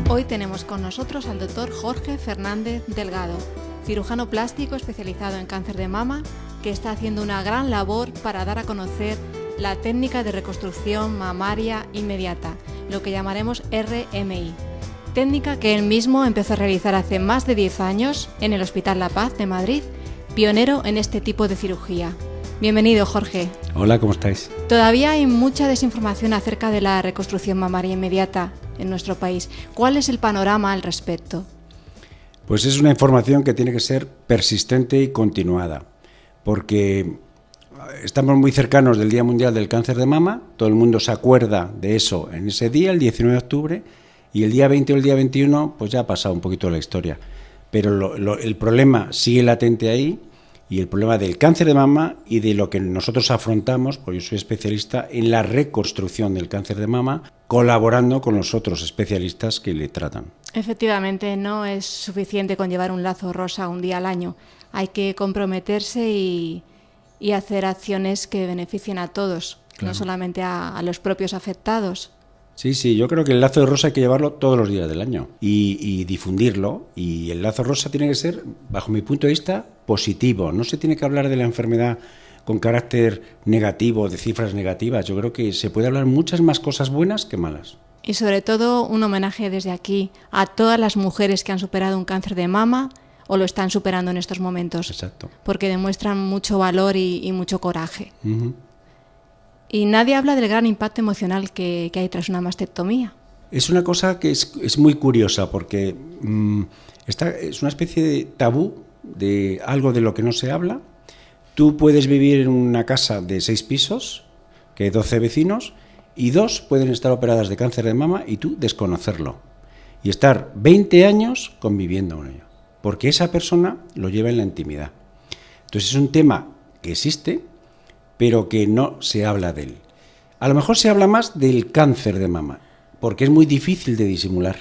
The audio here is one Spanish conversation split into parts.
Hoy tenemos con nosotros al doctor Jorge Fernández Delgado, cirujano plástico especializado en cáncer de mama, que está haciendo una gran labor para dar a conocer la técnica de reconstrucción mamaria inmediata, lo que llamaremos RMI. Técnica que él mismo empezó a realizar hace más de 10 años en el Hospital La Paz de Madrid, pionero en este tipo de cirugía. Bienvenido, Jorge. Hola, ¿cómo estáis? Todavía hay mucha desinformación acerca de la reconstrucción mamaria inmediata en nuestro país. ¿Cuál es el panorama al respecto? Pues es una información que tiene que ser persistente y continuada, porque estamos muy cercanos del Día Mundial del Cáncer de Mama, todo el mundo se acuerda de eso en ese día, el 19 de octubre, y el día 20 o el día 21 pues ya ha pasado un poquito la historia. Pero el problema sigue latente ahí, y el problema del cáncer de mama y de lo que nosotros afrontamos, porque yo soy especialista en la reconstrucción del cáncer de mama, colaborando con los otros especialistas que le tratan. Efectivamente, no es suficiente con llevar un lazo rosa un día al año. Hay que comprometerse y hacer acciones que beneficien a todos, claro, no solamente a los propios afectados. Sí, yo creo que el lazo de rosa hay que llevarlo todos los días del año y difundirlo. Y el lazo rosa tiene que ser, bajo mi punto de vista, positivo. No se tiene que hablar de la enfermedad con carácter negativo, de cifras negativas. Yo creo que se puede hablar muchas más cosas buenas que malas. Y sobre todo un homenaje desde aquí a todas las mujeres que han superado un cáncer de mama o lo están superando en estos momentos. Exacto. Porque demuestran mucho valor y mucho coraje. Uh-huh. Y nadie habla del gran impacto emocional que hay tras una mastectomía. Es una cosa que es muy curiosa porque es una especie de tabú, de algo de lo que no se habla. Tú puedes vivir en una casa de 6 pisos, que hay 12 vecinos, y 2 pueden estar operadas de cáncer de mama y tú desconocerlo. Y estar 20 años conviviendo con ello, porque esa persona lo lleva en la intimidad. Entonces es un tema que existe, pero que no se habla de él. A lo mejor se habla más del cáncer de mama, porque es muy difícil de disimular.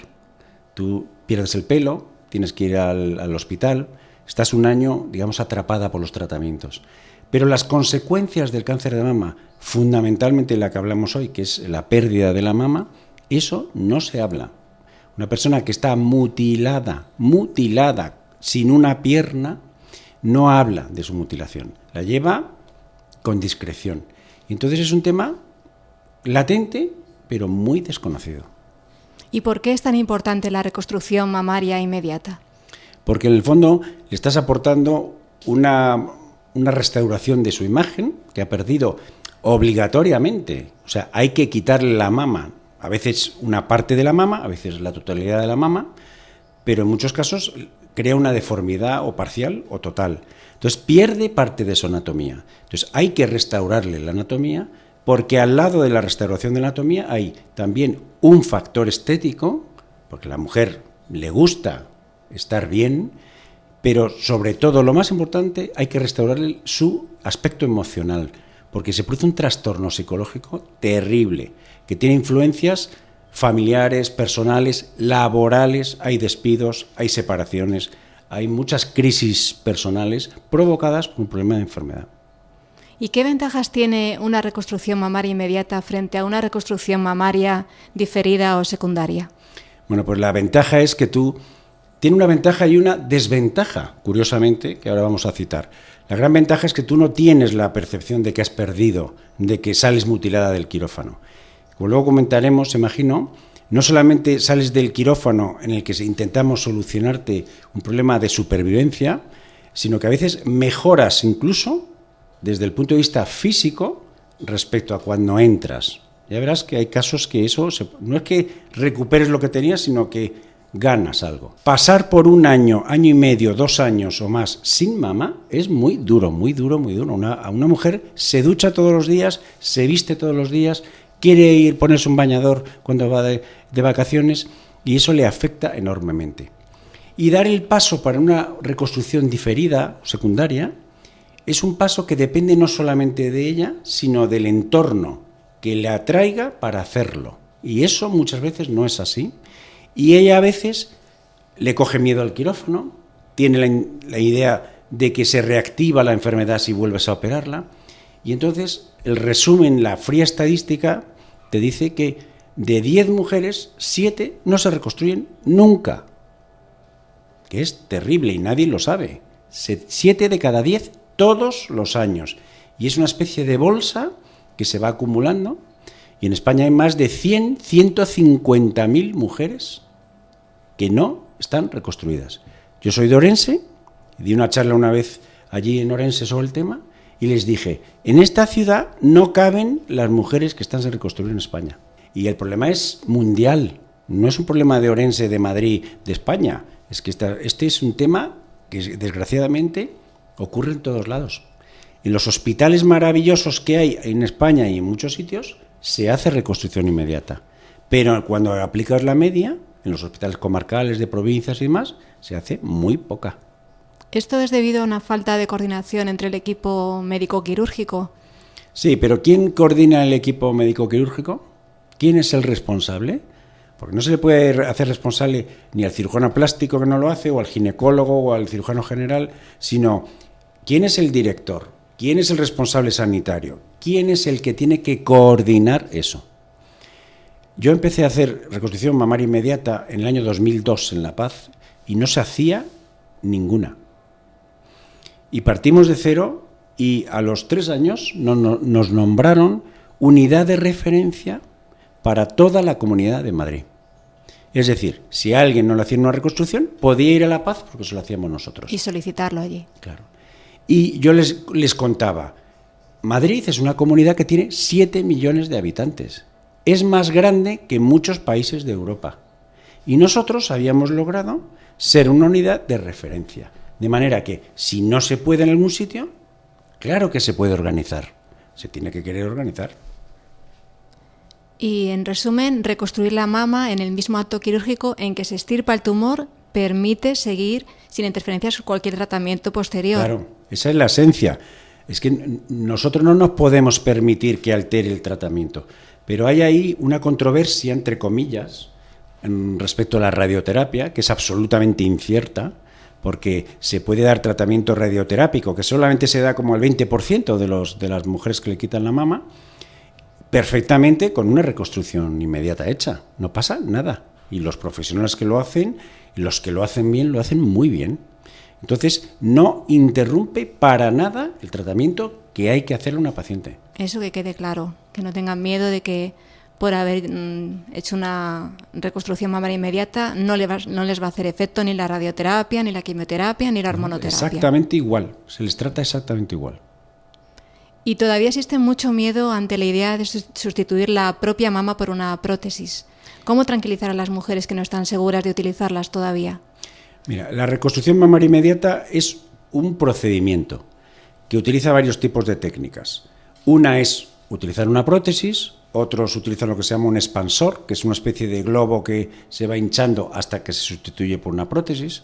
Tú pierdes el pelo, tienes que ir al hospital, estás un año, digamos, atrapada por los tratamientos. Pero las consecuencias del cáncer de mama, fundamentalmente la que hablamos hoy, que es la pérdida de la mama, eso no se habla. Una persona que está mutilada, sin una pierna, no habla de su mutilación. La lleva con discreción. Y entonces es un tema latente, pero muy desconocido. ¿Y por qué es tan importante la reconstrucción mamaria inmediata? Porque en el fondo le estás aportando una restauración de su imagen, que ha perdido obligatoriamente. O sea, hay que quitarle la mama, a veces una parte de la mama, a veces la totalidad de la mama, pero en muchos casos crea una deformidad o parcial o total. Entonces pierde parte de su anatomía. Entonces hay que restaurarle la anatomía, porque al lado de la restauración de la anatomía hay también un factor estético, porque a la mujer le gusta estar bien, pero sobre todo, lo más importante, hay que restaurarle su aspecto emocional, porque se produce un trastorno psicológico terrible, que tiene influencias familiares, personales, laborales, hay despidos, hay separaciones, hay muchas crisis personales provocadas por un problema de enfermedad. ¿Y qué ventajas tiene una reconstrucción mamaria inmediata frente a una reconstrucción mamaria diferida o secundaria? Bueno, pues la ventaja es que tiene una ventaja y una desventaja, curiosamente, que ahora vamos a citar. La gran ventaja es que tú no tienes la percepción de que has perdido, de que sales mutilada del quirófano. Como luego comentaremos, imagino, no solamente sales del quirófano en el que intentamos solucionarte un problema de supervivencia, sino que a veces mejoras incluso desde el punto de vista físico respecto a cuando entras. Ya verás que hay casos que eso no es que recuperes lo que tenías, sino que ganas algo. Pasar por un año, año y medio, 2 años o más sin mama es muy duro, muy duro, muy duro. A una mujer se ducha todos los días, se viste todos los días, quiere ponerse un bañador cuando va de vacaciones y eso le afecta enormemente. Y dar el paso para una reconstrucción diferida o secundaria es un paso que depende no solamente de ella, sino del entorno que le atraiga para hacerlo. Y eso muchas veces no es así. Y ella a veces le coge miedo al quirófano, tiene la idea de que se reactiva la enfermedad si vuelves a operarla. Y entonces el resumen, la fría estadística, te dice que de 10 mujeres, 7 no se reconstruyen nunca. Que es terrible y nadie lo sabe. 7 de cada 10 todos los años. Y es una especie de bolsa que se va acumulando. Y en España hay más de 150.000 mujeres que no están reconstruidas. Yo soy de Orense, di una charla una vez allí en Orense sobre el tema y les dije, en esta ciudad no caben las mujeres que están sin reconstruir en España. Y el problema es mundial, no es un problema de Orense, de Madrid, de España. Es que este es un tema que desgraciadamente ocurre en todos lados. En los hospitales maravillosos que hay en España y en muchos sitios se hace reconstrucción inmediata. Pero cuando aplicas la media, en los hospitales comarcales de provincias y demás, se hace muy poca. ¿Esto es debido a una falta de coordinación entre el equipo médico-quirúrgico? Sí, pero ¿quién coordina el equipo médico-quirúrgico? ¿Quién es el responsable? Porque no se le puede hacer responsable ni al cirujano plástico que no lo hace, o al ginecólogo, o al cirujano general, sino ¿quién es el director? ¿Quién es el responsable sanitario? ¿Quién es el que tiene que coordinar eso? Yo empecé a hacer reconstrucción mamaria inmediata en el año 2002 en La Paz y no se hacía ninguna. Y partimos de cero y a los 3 años nos nombraron unidad de referencia para toda la Comunidad de Madrid. Es decir, si a alguien no le hacían una reconstrucción, podía ir a La Paz porque se lo hacíamos nosotros. Y solicitarlo allí. Claro. Y yo les contaba, Madrid es una comunidad que tiene 7 millones de habitantes. Es más grande que muchos países de Europa. Y nosotros habíamos logrado ser una unidad de referencia. De manera que, si no se puede en algún sitio, claro que se puede organizar. Se tiene que querer organizar. Y, en resumen, reconstruir la mama en el mismo acto quirúrgico en que se extirpa el tumor permite seguir sin interferencias cualquier tratamiento posterior. Claro, esa es la esencia. Es que nosotros no nos podemos permitir que altere el tratamiento. Pero hay ahí una controversia, entre comillas, respecto a la radioterapia, que es absolutamente incierta, porque se puede dar tratamiento radioterápico, que solamente se da como el 20% de las mujeres que le quitan la mama, perfectamente con una reconstrucción inmediata hecha. No pasa nada. Y los profesionales que lo hacen, los que lo hacen bien, lo hacen muy bien. Entonces, no interrumpe para nada el tratamiento que hay que hacerle a una paciente. Eso que quede claro, que no tengan miedo de que por haber hecho una reconstrucción mamaria inmediata no les va a hacer efecto ni la radioterapia, ni la quimioterapia, ni la hormonoterapia. Exactamente igual, se les trata exactamente igual. Y todavía existe mucho miedo ante la idea de sustituir la propia mama por una prótesis. ¿Cómo tranquilizar a las mujeres que no están seguras de utilizarlas todavía? Mira, la reconstrucción mamaria inmediata es un procedimiento que utiliza varios tipos de técnicas. Una es utilizar una prótesis, otros utilizan lo que se llama un expansor, que es una especie de globo que se va hinchando hasta que se sustituye por una prótesis.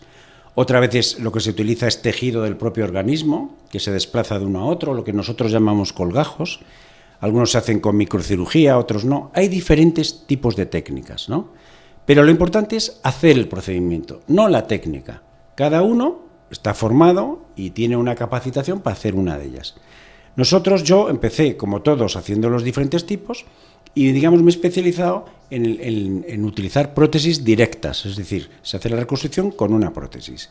Otra vez lo que se utiliza es tejido del propio organismo, que se desplaza de uno a otro, lo que nosotros llamamos colgajos. Algunos se hacen con microcirugía, otros no. Hay diferentes tipos de técnicas, ¿no? Pero lo importante es hacer el procedimiento, no la técnica. Cada uno está formado y tiene una capacitación para hacer una de ellas. Yo empecé, como todos, haciendo los diferentes tipos y, digamos, me he especializado en utilizar prótesis directas, es decir, se hace la reconstrucción con una prótesis.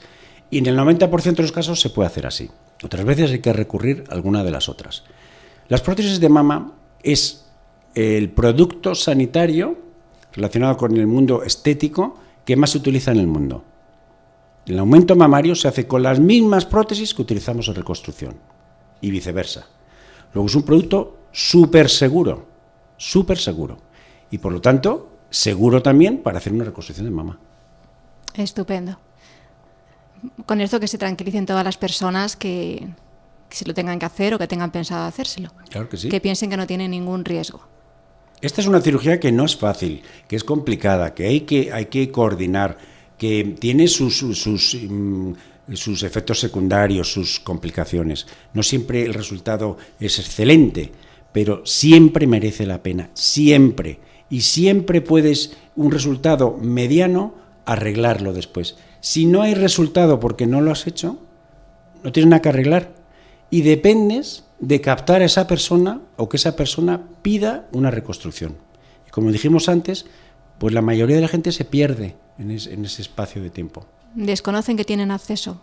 Y en el 90% de los casos se puede hacer así. Otras veces hay que recurrir a alguna de las otras. Las prótesis de mama es el producto sanitario relacionado con el mundo estético que más se utiliza en el mundo. El aumento mamario se hace con las mismas prótesis que utilizamos en reconstrucción y viceversa. Luego es un producto súper seguro y por lo tanto seguro también para hacer una reconstrucción de mama. Estupendo. Con esto que se tranquilicen todas las personas que se lo tengan que hacer o que tengan pensado hacérselo. Claro que sí. Que piensen que no tienen ningún riesgo. Esta es una cirugía que no es fácil, que es complicada, que hay que coordinar, que tiene sus efectos secundarios, sus complicaciones. No siempre el resultado es excelente, pero siempre merece la pena, siempre. Y siempre puedes, un resultado mediano, arreglarlo después. Si no hay resultado porque no lo has hecho, no tienes nada que arreglar. Y dependes de captar a esa persona o que esa persona pida una reconstrucción. Y como dijimos antes, pues la mayoría de la gente se pierde en ese espacio de tiempo. ¿Desconocen que tienen acceso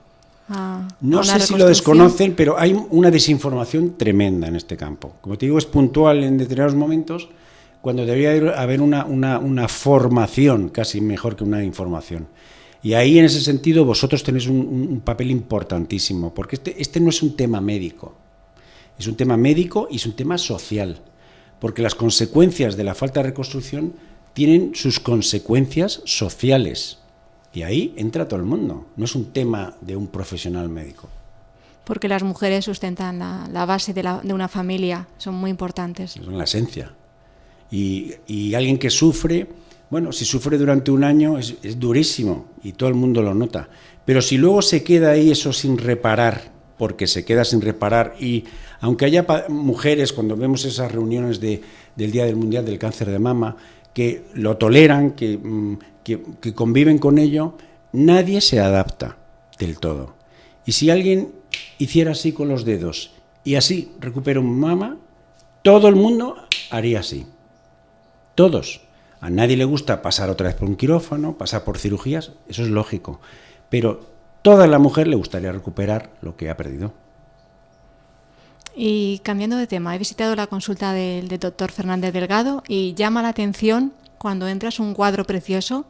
a No una sé si lo reconstrucción? desconocen, pero hay una desinformación tremenda en este campo. Como te digo, es puntual en determinados momentos, cuando debería haber una formación casi mejor que una información. Y ahí, en ese sentido, vosotros tenéis un papel importantísimo, porque este no es un tema médico, es un tema médico y es un tema social, porque las consecuencias de la falta de reconstrucción tienen sus consecuencias sociales. Y ahí entra todo el mundo, no es un tema de un profesional médico. Porque las mujeres sustentan la base de una familia, son muy importantes. Son la esencia. Y alguien que sufre, bueno, si sufre durante un año es durísimo y todo el mundo lo nota. Pero si luego se queda ahí eso sin reparar, porque se queda sin reparar, y aunque haya mujeres, cuando vemos esas reuniones del Día del Mundial del Cáncer de Mama, que lo toleran, que conviven con ello, nadie se adapta del todo. Y si alguien hiciera así con los dedos y así recupera un mama, todo el mundo haría así. Todos. A nadie le gusta pasar otra vez por un quirófano, pasar por cirugías, eso es lógico. Pero toda la mujer le gustaría recuperar lo que ha perdido. Y cambiando de tema, he visitado la consulta del doctor Fernández Delgado y llama la atención cuando entras un cuadro precioso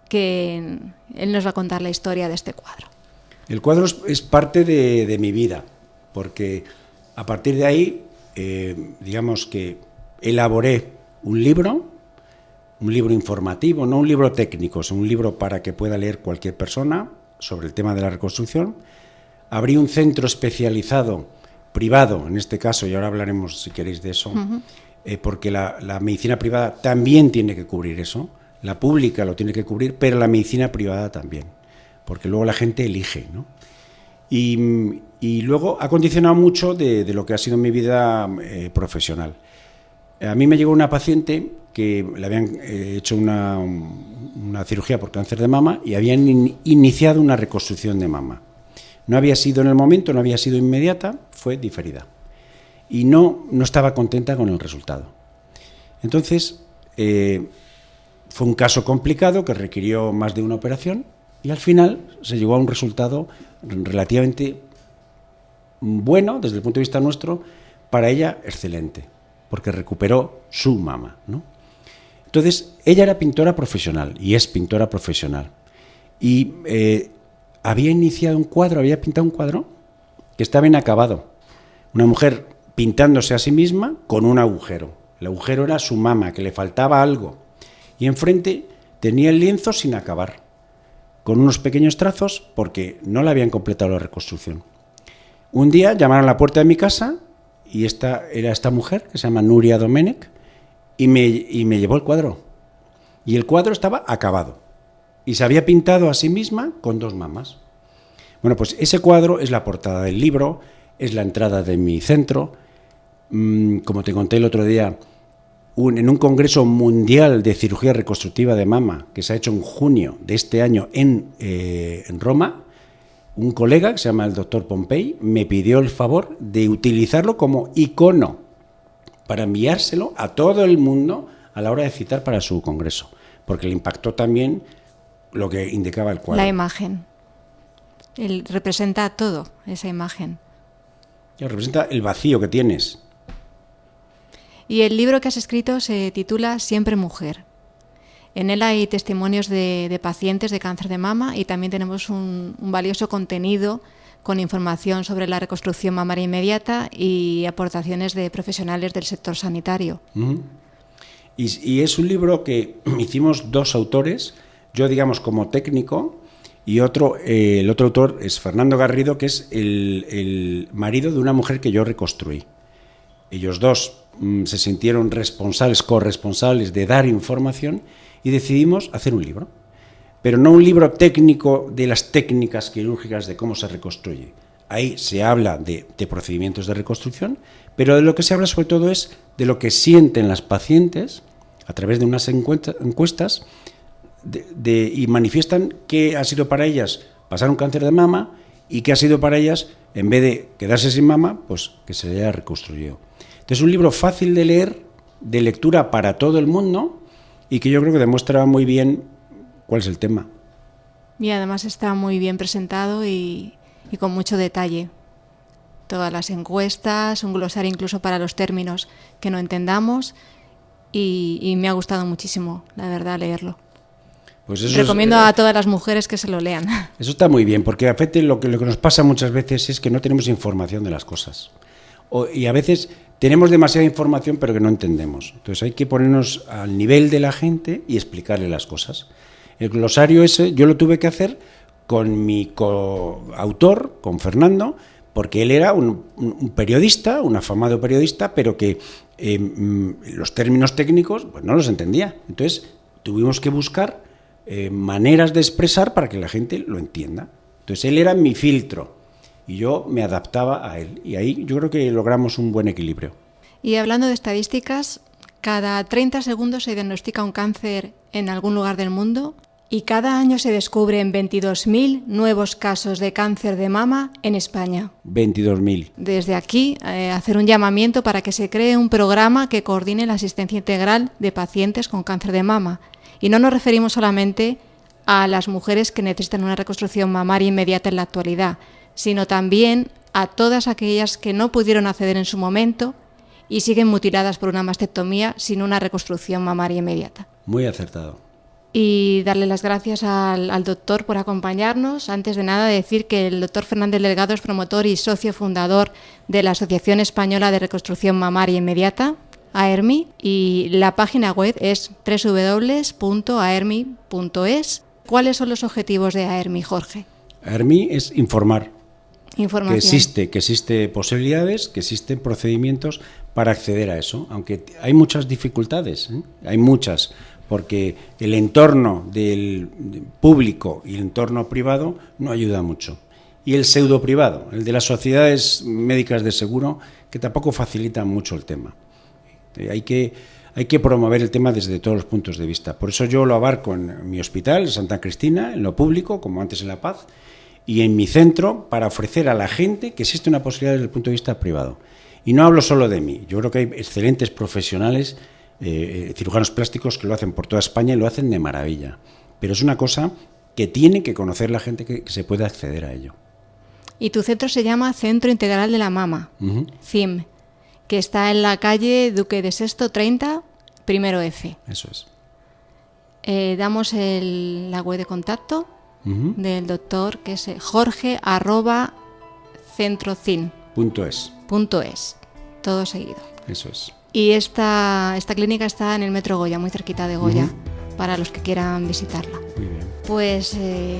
que él nos va a contar la historia de este cuadro. El cuadro es parte de mi vida, porque a partir de ahí, digamos que elaboré un libro informativo, no un libro técnico, sino un libro para que pueda leer cualquier persona sobre el tema de la reconstrucción. Abrí un centro especializado, privado en este caso, y ahora hablaremos si queréis de eso, porque la medicina privada también tiene que cubrir eso, la pública lo tiene que cubrir, pero la medicina privada también, porque luego la gente elige, ¿no? Y luego ha condicionado mucho de lo que ha sido mi vida profesional. A mí me llegó una paciente que le habían hecho una cirugía por cáncer de mama y habían iniciado una reconstrucción de mama. No había sido en el momento, no había sido inmediata, fue diferida. Y no estaba contenta con el resultado. Entonces, fue un caso complicado que requirió más de una operación y al final se llegó a un resultado relativamente bueno, desde el punto de vista nuestro, para ella excelente, porque recuperó su mama, ¿no? Entonces, ella era pintora profesional y es pintora profesional. Y había pintado un cuadro que estaba inacabado. Una mujer pintándose a sí misma con un agujero. El agujero era su mama, que le faltaba algo. Y enfrente tenía el lienzo sin acabar, con unos pequeños trazos porque no le habían completado la reconstrucción. Un día llamaron a la puerta de mi casa y era esta mujer, que se llama Nuria Domenech, y me llevó el cuadro. Y el cuadro estaba acabado. Y se había pintado a sí misma con 2 mamas. Bueno, pues ese cuadro es la portada del libro, es la entrada de mi centro. Como te conté el otro día, en un congreso mundial de cirugía reconstructiva de mama, que se ha hecho en junio de este año en Roma, un colega, que se llama el doctor Pompei, me pidió el favor de utilizarlo como icono para enviárselo a todo el mundo a la hora de citar para su congreso, porque le impactó también lo que indicaba el cuadro. La imagen. Él representa todo, esa imagen. Representa el vacío que tienes. Y el libro que has escrito se titula Siempre Mujer. En él hay testimonios de pacientes de cáncer de mama y también tenemos un valioso contenido con información sobre la reconstrucción mamaria inmediata y aportaciones de profesionales del sector sanitario. Y es un libro que hicimos 2 autores, yo digamos como técnico, y el otro autor es Fernando Garrido, que es el marido de una mujer que yo reconstruí. Ellos 2 se sintieron corresponsables de dar información y decidimos hacer un libro. Pero no un libro técnico de las técnicas quirúrgicas de cómo se reconstruye. Ahí se habla de procedimientos de reconstrucción, pero de lo que se habla sobre todo es de lo que sienten las pacientes a través de unas encuestas y manifiestan qué ha sido para ellas pasar un cáncer de mama y qué ha sido para ellas, en vez de quedarse sin mama, pues que se haya reconstruido. Entonces, es un libro fácil de leer, de lectura para todo el mundo y que yo creo que demuestra muy bien cuál es el tema. Y además está muy bien presentado y con mucho detalle. Todas las encuestas, un glosario incluso para los términos que no entendamos y me ha gustado muchísimo, la verdad, leerlo. Pues eso recomiendo a todas las mujeres que se lo lean. Eso está muy bien, porque a veces lo que nos pasa muchas veces es que no tenemos información de las cosas. Y a veces tenemos demasiada información pero que no entendemos. Entonces hay que ponernos al nivel de la gente y explicarle las cosas. El glosario ese yo lo tuve que hacer con mi coautor, con Fernando, porque él era un periodista, un afamado periodista, pero que los términos técnicos pues no los entendía. Entonces tuvimos que buscar maneras de expresar para que la gente lo entienda. Entonces él era mi filtro y yo me adaptaba a él. Y ahí yo creo que logramos un buen equilibrio. Y hablando de estadísticas, cada 30 segundos se diagnostica un cáncer en algún lugar del mundo y cada año se descubren 22.000 nuevos casos de cáncer de mama en España. 22.000. Desde aquí, hacer un llamamiento para que se cree un programa que coordine la asistencia integral de pacientes con cáncer de mama. Y no nos referimos solamente a las mujeres que necesitan una reconstrucción mamaria inmediata en la actualidad, sino también a todas aquellas que no pudieron acceder en su momento y siguen mutiladas por una mastectomía sin una reconstrucción mamaria inmediata. Muy acertado. Y darle las gracias al doctor por acompañarnos. Antes de nada, decir que el doctor Fernández Delgado es promotor y socio fundador de la Asociación Española de Reconstrucción Mamaria Inmediata, AERMI, y la página web es www.aermi.es. ¿Cuáles son los objetivos de AERMI, Jorge? AERMI es informar. Información. Que existe posibilidades, que existen procedimientos para acceder a eso, aunque hay muchas dificultades, hay muchas, porque el entorno del público y el entorno privado no ayuda mucho. Y el pseudo privado, el de las sociedades médicas de seguro, que tampoco facilitan mucho el tema. Hay que promover el tema desde todos los puntos de vista. Por eso yo lo abarco en mi hospital, Santa Cristina, en lo público, como antes en La Paz, y en mi centro para ofrecer a la gente que existe una posibilidad desde el punto de vista privado. Y no hablo solo de mí, yo creo que hay excelentes profesionales, cirujanos plásticos que lo hacen por toda España y lo hacen de maravilla. Pero es una cosa que tiene que conocer la gente que se pueda acceder a ello. Y tu centro se llama Centro Integral de la Mama, CIM, que está en la calle Duque de Sexto 30, primero F. Eso es. Damos la web de contacto del doctor, que es jorge@centrocin.es. Todo seguido. Eso es. Y esta clínica está en el Metro Goya, muy cerquita de Goya, para los que quieran visitarla. Muy bien. Pues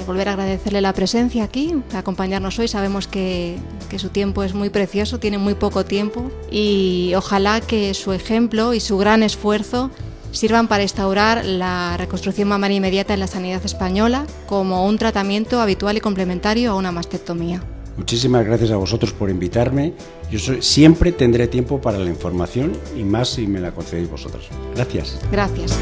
volver a agradecerle la presencia aquí, acompañarnos hoy. Sabemos que su tiempo es muy precioso, tiene muy poco tiempo y ojalá que su ejemplo y su gran esfuerzo sirvan para instaurar la reconstrucción mamaria inmediata en la sanidad española como un tratamiento habitual y complementario a una mastectomía. Muchísimas gracias a vosotros por invitarme. Yo siempre tendré tiempo para la información y más si me la concedéis vosotros. Gracias. Gracias.